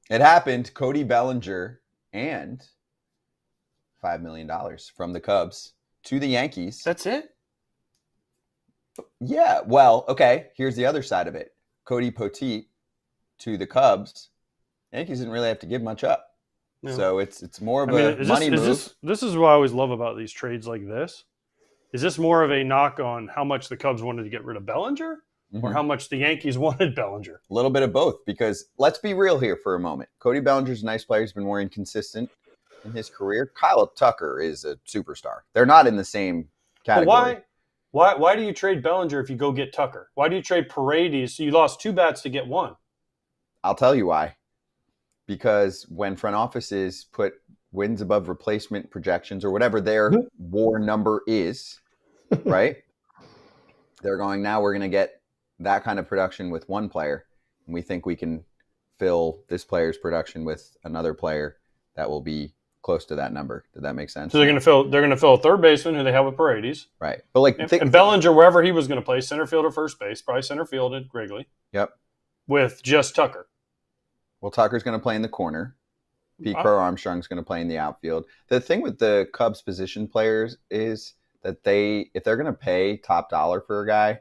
It happened. Cody Bellinger and $5 million from the Cubs to the Yankees. That's it? Yeah. Well, okay. Here's the other side of it. Cody Poteet to the Cubs. Yankees didn't really have to give much up. No. So it's more of a money move. This is what I always love about these trades like this. Is this more of a knock on how much the Cubs wanted to get rid of Bellinger or how much the Yankees wanted Bellinger? A little bit of both, because let's be real here for a moment. Cody Bellinger's a nice player. He's been more inconsistent in his career. Kyle Tucker is a superstar. They're not in the same category. But why do you trade Bellinger if you go get Tucker? Why do you trade Paredes? So you lost 2 bats to get 1. I'll tell you why. Because when front offices put wins above replacement projections or whatever their WAR number is, right? They're going, now we're going to get that kind of production with one player, and we think we can fill this player's production with another player that will be close to that number. Did that make sense? So they're going to fill a third baseman who they have with Paredes, right? But like, and Bellinger wherever he was going to play, center field or first base, probably center field at Wrigley. Yep. With just Tucker. Well, Tucker's going to play in the corner. Pete Crow Armstrong's going to play in the outfield. The thing with the Cubs position players is that if they're going to pay top dollar for a guy,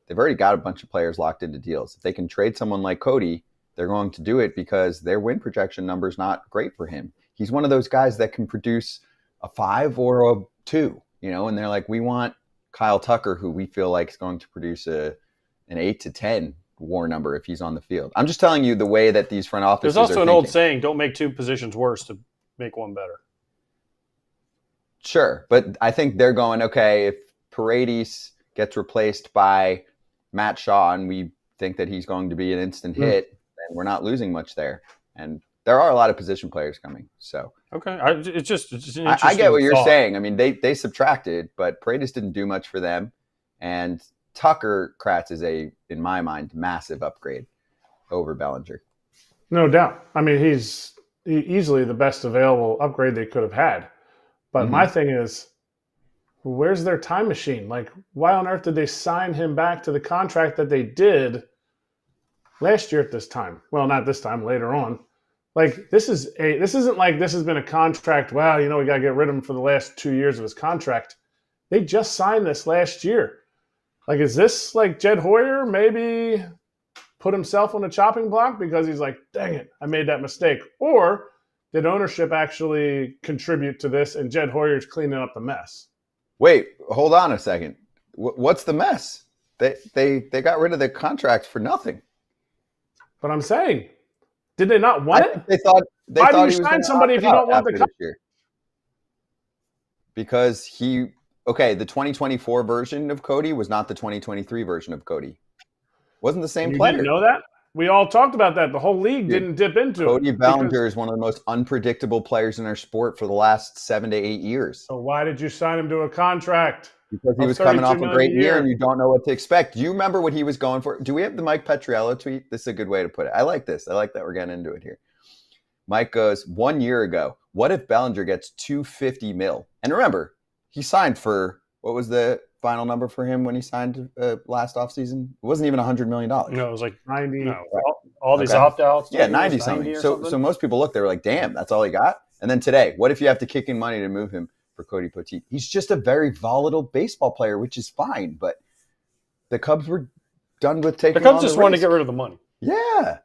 they've already got a bunch of players locked into deals. If they can trade someone like Cody, they're going to do it because their win projection number is not great for him. He's one of those guys that can produce a 5 or a 2, and they're like, we want Kyle Tucker, who we feel like is going to produce an 8 to 10 WAR number if he's on the field. I'm just telling you the way that these front offices There's also an old saying, don't make 2 positions worse to make one better. Sure, but I think they're going, okay, if Paredes gets replaced by Matt Shaw and we think that he's going to be an instant hit, then we're not losing much there. And there are a lot of position players coming. So okay, it's just an interesting I get what you're thought. saying. I mean, they subtracted, but Paredes didn't do much for them. And Tucker Kratz is in my mind, massive upgrade over Bellinger. No doubt. I mean, he's easily the best available upgrade they could have had. But my thing is, where's their time machine? Like, why on earth did they sign him back to the contract that they did last year at this time? Well, not this time, later on. Like, this isn't like this has been a contract, wow, we got to get rid of him for the last 2 years of his contract. They just signed this last year. Like, is this like Jed Hoyer maybe put himself on a chopping block because he's like, dang it, I made that mistake? Or did ownership actually contribute to this and Jed Hoyer's cleaning up the mess? Wait, hold on a second. What's the mess? They got rid of the contract for nothing. But I'm saying, did they not want it? They thought Why do you sign somebody if you don't want the contract? Because the 2024 version of Cody was not the 2023 version of Cody. Wasn't the same player. You didn't know that? We all talked about that. The whole league didn't dip into it. Cody Bellinger is one of the most unpredictable players in our sport for the last 7 to 8 years. So why did you sign him to a contract? Because he was coming off a great year and you don't know what to expect. Do you remember what he was going for? Do we have the Mike Petriello tweet? This is a good way to put it. I like this. I like that we're getting into it here. Mike goes, 1 year ago, what if Bellinger gets $250 million? And remember, he signed for, what was the final number for him when he signed last offseason? It wasn't even $100 million. No, it was like 90. No, all these opt-outs. Yeah, 90 something. So most people look, they were like, damn, that's all he got? And then today, what if you have to kick in money to move him for Cody Poteet? He's just a very volatile baseball player, which is fine. But the Cubs were done with taking the Cubs just wanted to get rid of the money. Yeah.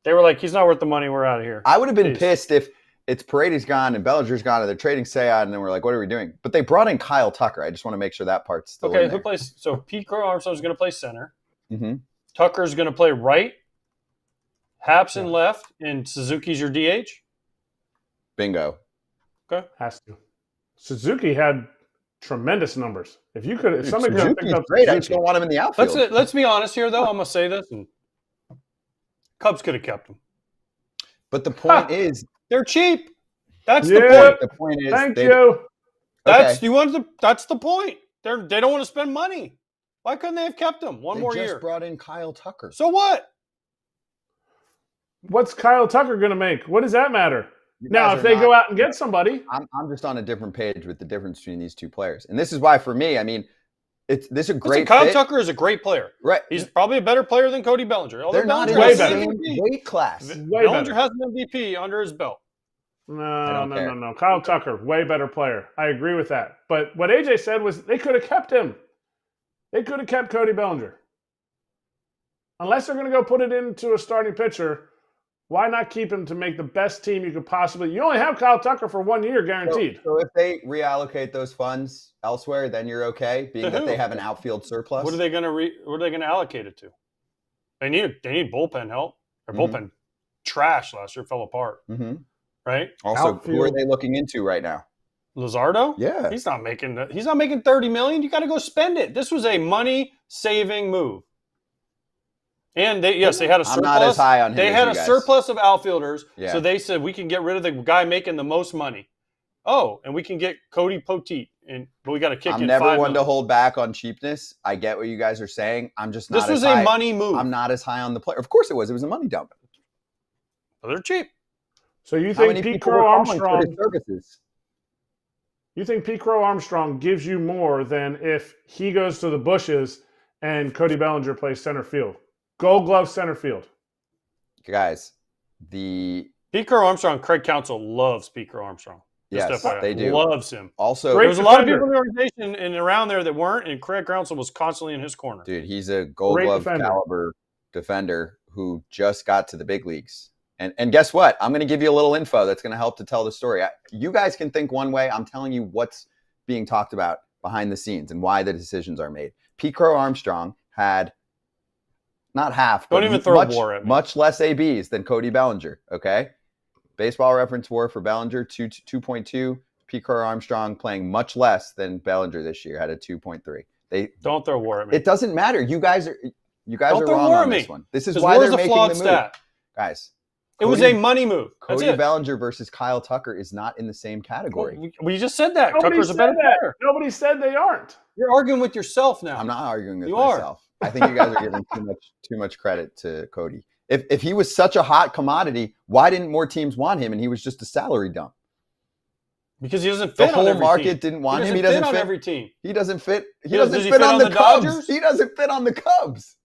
They were like, he's not worth the money. We're out of here. I would have been pissed if it's Paredes gone and Bellinger's gone and they're trading Sayad and then we're like, what are we doing? But they brought in Kyle Tucker. I just want to make sure that part's still in there. Who plays? So Pete Crow Armstrong's going to play center. Mm-hmm. Tucker's going to play right. Haps in left. And Suzuki's your DH? Bingo. Okay. Has to. Suzuki had tremendous numbers. If somebody could have picked up great. I just don't want him in the outfield. Let's be honest here, though. I'm going to say this. And Cubs could have kept him. But the point is, they're cheap. That's the point. The point is, thank you. That's the point. They don't want to spend money. Why couldn't they have kept him one more year? They just brought in Kyle Tucker. So what? What's Kyle Tucker going to make? What does that matter? Now, if they go out and get somebody. I'm just on a different page with the difference between these two players. And this is why, for me, I mean, this is a great Kyle fit. Tucker is a great player. Right. He's probably a better player than Cody Bellinger. They're not in way the better. same weight class. Bellinger has an MVP under his belt. No. Kyle Tucker, way better player. I agree with that. But what AJ said was they could have kept him. They could have kept Cody Bellinger. Unless they're going to go put it into a starting pitcher, why not keep him to make the best team you could possibly? You only have Kyle Tucker for 1 year guaranteed. So if they reallocate those funds elsewhere, then you're okay, being that they have an outfield surplus. What are they going to allocate it to? They need bullpen help. Their bullpen trash last year, fell apart. Right. Also, Outfield. who are they looking into right now? Luzardo? Yeah, he's not making $30 million. You got to go spend it. This was a money saving move. And they had a surplus. I'm not as high on him. They had a surplus of outfielders, Yeah. so they said we can get rid of the guy making the most money. Oh, and we can get Cody Poteet, but we got to kick in $5 million. I'm never one to hold back on cheapness. I get what you guys are saying. I'm just not. This was a money move. I'm not as high on the player. Of course, it was. It was a money dump. But they're cheap. So you think Pete Crow Armstrong? Services? You think Pete Crow Armstrong gives you more than if he goes to the bushes and Cody Bellinger plays center field? Gold Glove center field. Guys, Pete Crow Armstrong, Craig Counsell loves Pete Crow Armstrong. Yes, they do. Loves him. Also, Great there's a lot of people in the organization and around there that weren't, and Craig Counsell was constantly in his corner. dude, he's a Gold Glove caliber defender who just got to the big leagues. And guess what? I'm going to give you a little info that's going to help to tell the story. You guys can think one way. I'm telling you what's being talked about behind the scenes and why the decisions are made. Pete Crow Armstrong had not half, Don't but even throw WAR at me. much less ABs than Cody Bellinger, okay? Baseball Reference WAR for Bellinger, 2.2. Pete Crow Armstrong playing much less than Bellinger this year, had a 2.3. Don't throw WAR at me. It doesn't matter. You guys are Don't wrong on this one. This is why they're making the move. Stat. Guys. It was a money move. Cody Bellinger versus Kyle Tucker is not in the same category. Well, we just said that. Tucker's a better player. Nobody said they aren't. You're arguing with yourself now. I'm not arguing with myself. I think you guys are giving too much credit to Cody. If he was such a hot commodity, why didn't more teams want him and he was just a salary dump? Because he doesn't fit on every team. The whole market didn't want him. He doesn't fit on every team. He doesn't fit. He doesn't fit on the Cubs. Dodgers? He doesn't fit on the Cubs.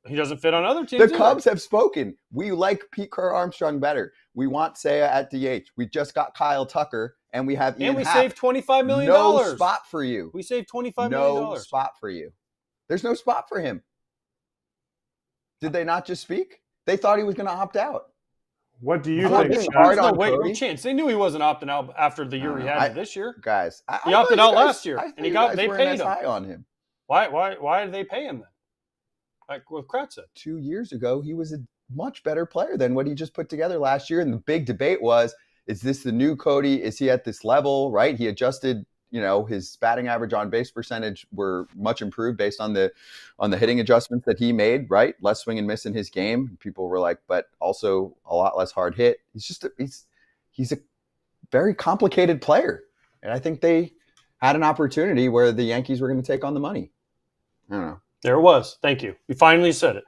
He doesn't fit on other teams. The Cubs have spoken. We like Pete Crow Armstrong better. We want Seiya at DH. We just got Kyle Tucker, and we have Ian And we Happ. saved $25 million. No spot for you. We saved $25 million. No spot for you. There's no spot for him. Did they not just speak? They thought he was going to opt out. What do you think? think? Hard no on way, Cody? no chance. They knew he wasn't opting out after the year he had this year. Guys, he opted out last year, and he got. They paid him. High on him. Why did they pay him then? Like what Kratz said. 2 years ago, he was a much better player than what he just put together last year. And the big debate was, is this the new Cody? Is he at this level, right? He adjusted, his batting average, on base percentage were much improved based on the hitting adjustments that he made, right? Less swing and miss in his game. People were like, but also a lot less hard hit. He's a very complicated player. And I think they had an opportunity where the Yankees were going to take on the money. I don't know. There it was. Thank you. You finally said it.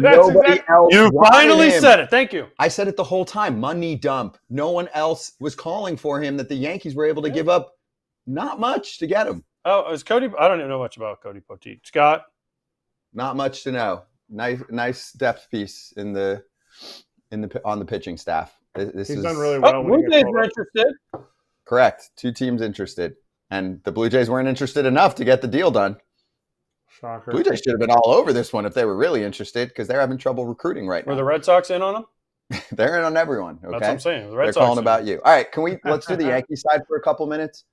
Nobody else. You finally said it. Thank you. I said it the whole time. Money dump. No one else was calling for him, that the Yankees were able to give up not much to get him. Oh, is Cody? I don't even know much about Cody Poteet. Scott? Not much to know. Nice depth piece on the pitching staff. He's done really well. Blue Jays were interested. Correct. 2 teams interested. And the Blue Jays weren't interested enough to get the deal done. Shocker. Blue Jays should have been all over this one if they were really interested, because they're having trouble recruiting right now. Were the Red Sox in on them? They're in on everyone. Okay? That's what I'm saying. They're calling about you. All right, let's do the Yankees side for a couple minutes.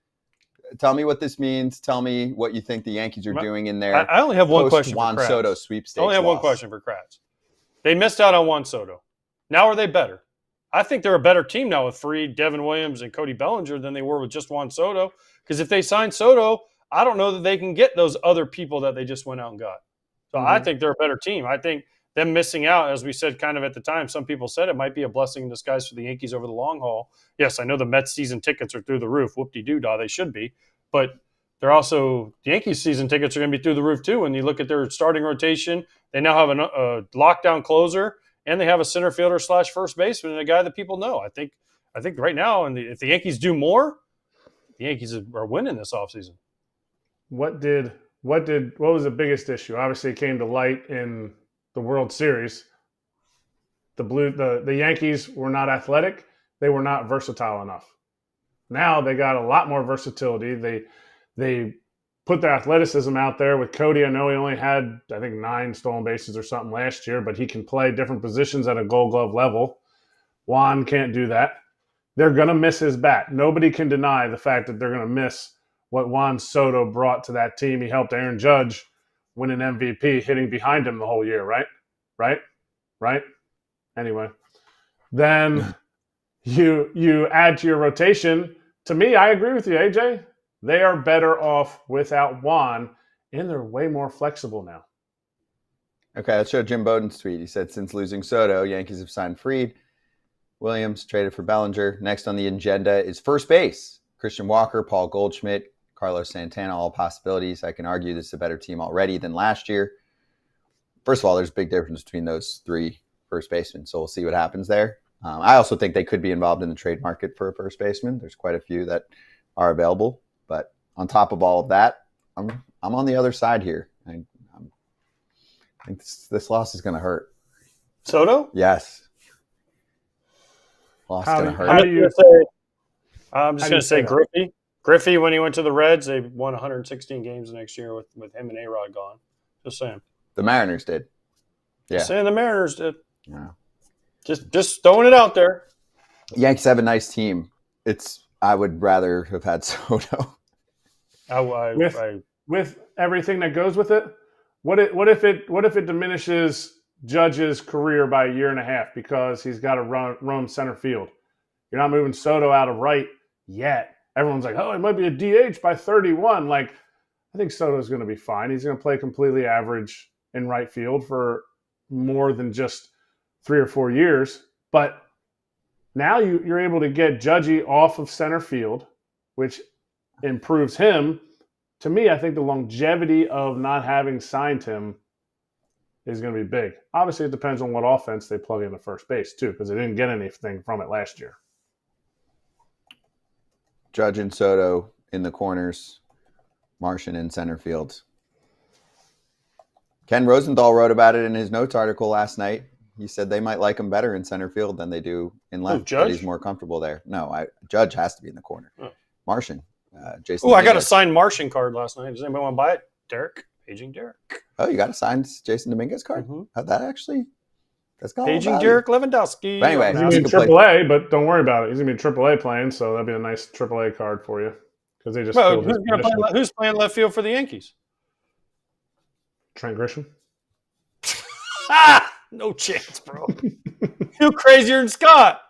Tell me what this means. Tell me what you think the Yankees are doing in there. I only have one question for Juan Kratz. Soto sweepstakes. I only have one question for Kratz. They missed out on Juan Soto. Now are they better? I think they're a better team now with Fried, Devin Williams, and Cody Bellinger than they were with just Juan Soto. Because if they sign Soto, I don't know that they can get those other people that they just went out and got. So I think they're a better team. I think them missing out, as we said kind of at the time, some people said it might be a blessing in disguise for the Yankees over the long haul. Yes, I know the Mets season tickets are through the roof. Whoop-de-doo-dah, they should be. But they're also – the Yankees season tickets are going to be through the roof too. When you look at their starting rotation, they now have a lockdown closer, and they have a center fielder / first baseman and a guy that people know. I think right now, and if the Yankees do more, the Yankees are winning this offseason. What did what was the biggest issue? Obviously, it came to light in the World Series. The Yankees were not athletic. They were not versatile enough. Now they got a lot more versatility. They put their athleticism out there with Cody. I know he only had, I think, 9 stolen bases or something last year, but he can play different positions at a Gold Glove level. Juan can't do that. They're going to miss his bat. Nobody can deny the fact that they're going to miss what Juan Soto brought to that team. He helped Aaron Judge win an MVP, hitting behind him the whole year, right? Right? Anyway, then you add to your rotation. To me, I agree with you, AJ. They are better off without Juan, and they're way more flexible now. Okay, let's show Jim Bowden's tweet. He said, since losing Soto, Yankees have signed Fried, Williams traded for Bellinger. Next on the agenda is first base. Christian Walker, Paul Goldschmidt, Carlos Santana, all possibilities. I can argue this is a better team already than last year. First of all, there's a big difference between those 3 first basemen, so we'll see what happens there. I also think they could be involved in the trade market for a first baseman. There's quite a few that are available. But on top of all of that, I'm on the other side here. I think this loss is going to hurt. Soto? Yes. Loss is going to hurt. I'm just going to say Griffey. Griffey, when he went to the Reds, they won 116 games the next year with him and A-Rod gone. Just saying. The Mariners did. Yeah. Just saying the Mariners did. Yeah. Just throwing it out there. Yankees have a nice team. I would rather have had Soto. With everything that goes with it, what if it diminishes Judge's career by a year and a half because he's got to roam center field? You're not moving Soto out of right yet. Everyone's like, oh, it might be a DH by 31. Like, I think Soto's going to be fine. He's going to play completely average in right field for more than just 3 or 4 years. But now you're able to get Judgy off of center field, which improves him. To me, I think the longevity of not having signed him is going to be big. Obviously, it depends on what offense they plug into first base, too, because they didn't get anything from it last year. Judge and Soto in the corners, Martian in center field. Ken Rosenthal wrote about it in his notes article last night. He said they might like him better in center field than they do in left. Judge? But he's more comfortable there. No, Judge has to be in the corner. Oh. Martian. Jason. Oh, I got a signed Martian card last night. Does anybody want to buy it? Derek, paging Derek. Oh, you got a signed Jason Dominguez card? Mm-hmm. How'd that actually? That's got paging Derek Lewandowski. But anyway, he's going to be in AAA, but don't worry about it. He's going to be in AAA playing, so that'd be a nice AAA card for you because they just. Well, who's playing left field for the Yankees? Trent Grisham. No chance, bro. You're crazier than Scott.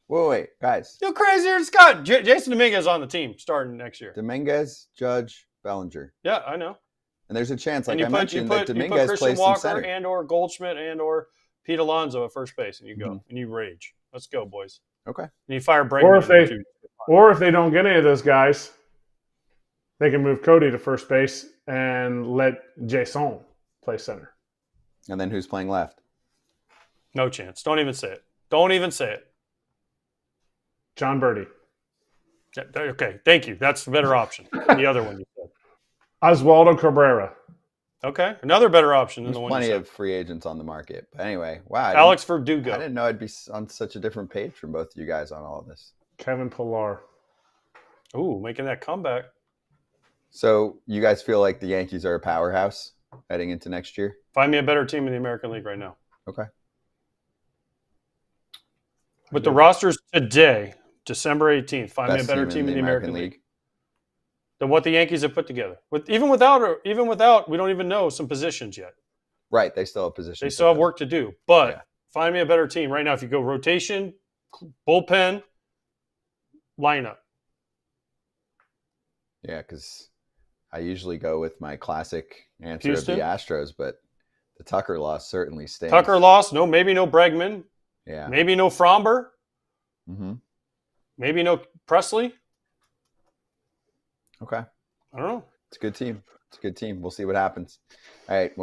Wait, guys. You're crazier than Scott. Jason Dominguez on the team starting next year. Dominguez, Judge, Bellinger. Yeah, I know. And there's a chance, like I mentioned, that Dominguez you put plays Walker some center. and or Goldschmidt and or Pete Alonso at first base, and you go and you rage. Let's go, boys. Okay. And you fire Bregman. Or if they don't get any of those guys, they can move Cody to first base and let Jason play center. And then who's playing left? No chance. Don't even say it. Don't even say it. John Birdie. Yeah, okay, thank you. That's the better option. The other one you said. Oswaldo Cabrera. Okay, another better option than There's the one plenty you said. of free agents on the market. But anyway, wow. Alex Verdugo. I didn't know I'd be on such a different page from both of you guys on all of this. Kevin Pillar. Ooh, making that comeback. So you guys feel like the Yankees are a powerhouse heading into next year? Find me a better team in the American League right now. Okay. With the rosters today, December 18th, find me a Best better team in the American League League than what the Yankees have put together. Even without, we don't even know some positions yet. Right, they still have positions. They still have work to do. But find me a better team right now. If you go rotation, bullpen, lineup. Yeah, because I usually go with my classic answer Houston? of the Astros, but the Tucker loss certainly stings. Tucker lost. No, maybe no Bregman. Yeah. Maybe no Fromber. Mm-hmm. Maybe no Presley. Okay. I don't know. It's a good team. We'll see what happens. All right.